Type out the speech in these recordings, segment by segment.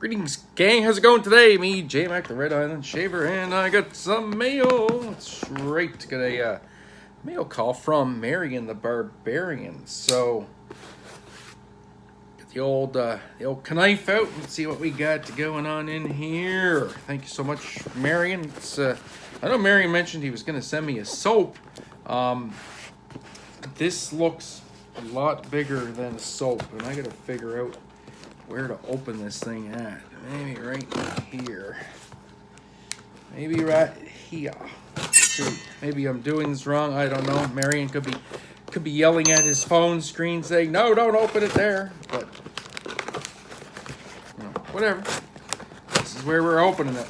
Greetings, gang. How's it going today? Me, J-Mac, the Red Island Shaver, and I got some mail. That's right. Got a mail call from Marion the Barbarian. So, get the old knife out and see what we got going on in here. Thank you so much, Marion. It's I know Marion mentioned he was going to send me a soap. This looks a lot bigger than a soap, and I got to figure out where to open this thing at. Maybe right here. Maybe right here. Let's see. Maybe I'm doing this wrong. I don't know. Marion could be yelling at his phone screen saying, "No, don't open it there." But you know, whatever. This is where we're opening it.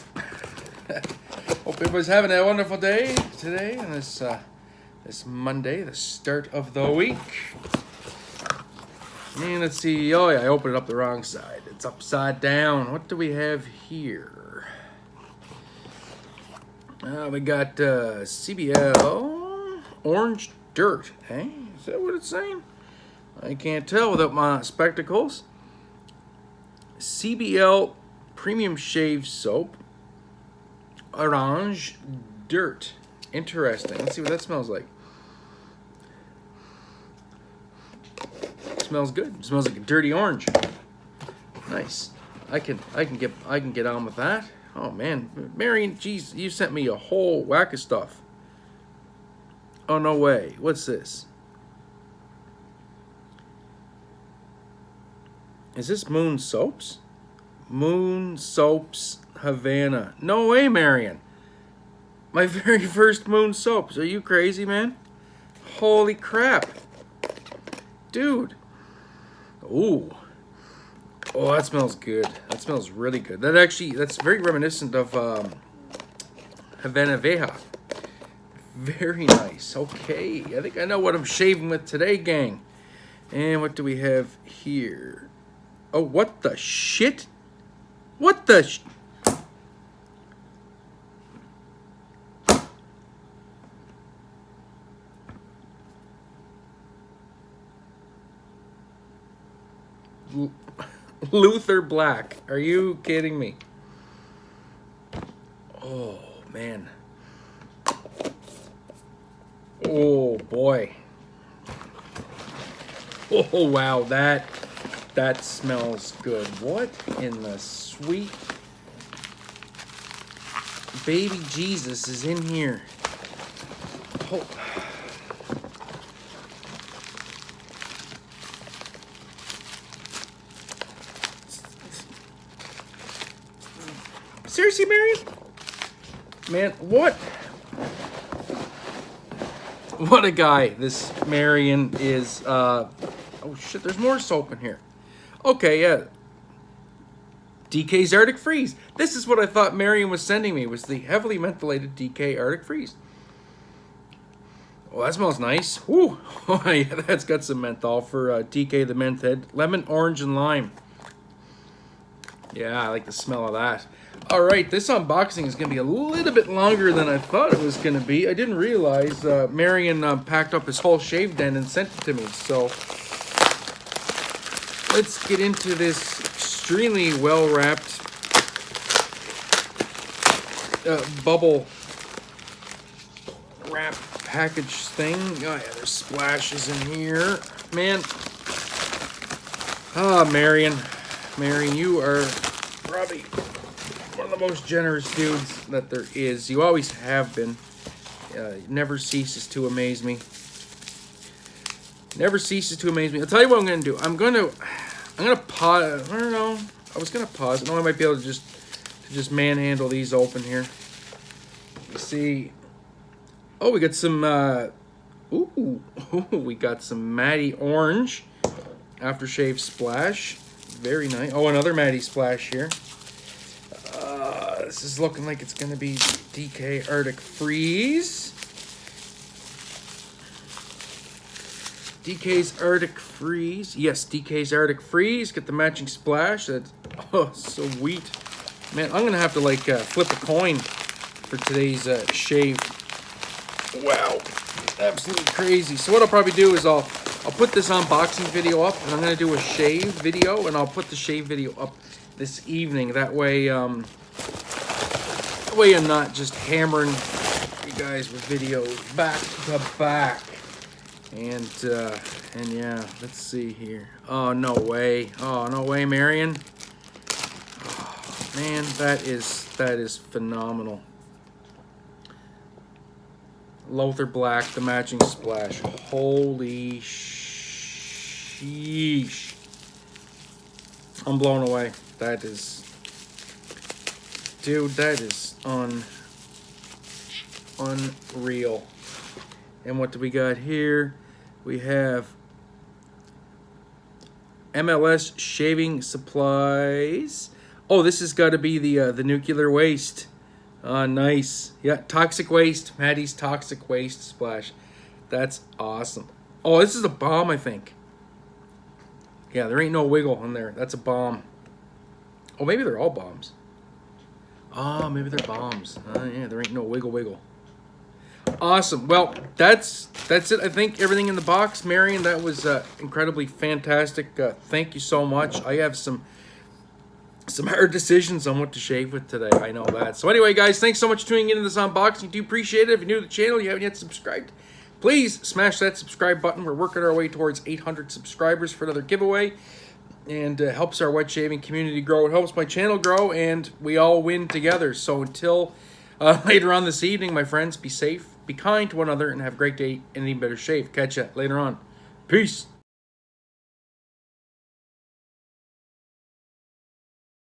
Hope everybody's having a wonderful day today on this Monday, the start of the week. And let's see. Oh yeah, I opened it up the wrong side. It's upside down. What do we have here? We got CBL Orange Dirt. Hey, is that what it's saying? I can't tell without my spectacles. CBL Premium Shave Soap. Orange Dirt. Interesting. Let's see what that smells like. Smells good. It smells like a dirty orange. Nice. I can get on with that. Oh man, Marion, geez, you sent me a whole whack of stuff. Oh no way. What's this? Is this Moon Soaps? Moon Soaps Havana. No way, Marion. My very first Moon Soaps. Are you crazy, man? Holy crap. Dude. Ooh. Oh, that smells good. That smells really good. That's very reminiscent of Havana Veja. Very nice. Okay, I think I know what I'm shaving with today, gang. And what do we have here? Oh, what the shit? What the Luther Black. Are you kidding me? Oh, man. Oh, boy. Oh, wow. That smells good. What in the sweet baby Jesus is in here? Oh. Seriously, Marion? Man, what a guy this Marion is. Oh shit, there's more soap in here. Okay, yeah. DK's Arctic Freeze. This is what I thought Marion was sending me, was the heavily mentholated DK Arctic Freeze. Oh, that smells nice. Whew. Oh yeah, that's got some menthol for DK the Menth Head. Lemon, orange, and lime. Yeah, I like the smell of that. All right, this unboxing is going to be a little bit longer than I thought it was going to be. I didn't realize Marion packed up his whole shave den and sent it to me. So let's get into this extremely well-wrapped bubble wrap package thing. Oh yeah, there's splashes in here. Man. Ah, Marion, you are probably one of the most generous dudes that there is. You always have been. Never ceases to amaze me. Never ceases to amaze me. I'll tell you what I'm gonna do. I'm gonna pause. I don't know. I was gonna pause. I know I might be able to just manhandle these open here. You see. Oh, we got some. Ooh, we got some Matti Orange aftershave splash. Very nice. Oh, another Matti splash here. This is looking like it's going to be DK Arctic Freeze. DK's Arctic Freeze. Yes, DK's Arctic Freeze. Get the matching splash. That's sweet. Man, I'm going to have to like flip a coin for today's shave. Wow. Absolutely crazy. So what I'll probably do is I'll put this unboxing video up, and I'm going to do a shave video, and I'll put the shave video up this evening. That way I'm not just hammering you guys with videos back to back. And yeah, let's see here. Oh, no way. Oh, no way, Marion. Oh, man, that is phenomenal. Lather black, the matching splash. Holy sheesh. I'm blown away. That is, dude, that is unreal. And what do we got here? We have MLS shaving supplies. Oh, this has got to be the nuclear waste. Nice. Yeah, toxic waste. Matti's toxic waste splash. That's awesome. Oh, this is a balm, I think. Yeah, there ain't no wiggle in there. That's a balm. Oh, maybe they're all bombs. Oh, maybe they're bombs. Yeah, there ain't no wiggle. Awesome. Well, that's it. I think everything in the box, Marion. That was incredibly fantastic. Thank you so much. I have some hard decisions on what to shave with today. I know that. So anyway, guys, thanks so much for tuning into this unboxing. Do appreciate it. If you're new to the channel, you haven't yet subscribed, please smash that subscribe button. We're working our way towards 800 subscribers for another giveaway. And helps our wet shaving community grow. It helps my channel grow, and we all win together. So until later on this evening, my friends, be safe, be kind to one another, and have a great day and an even better shave. Catch ya later on. Peace.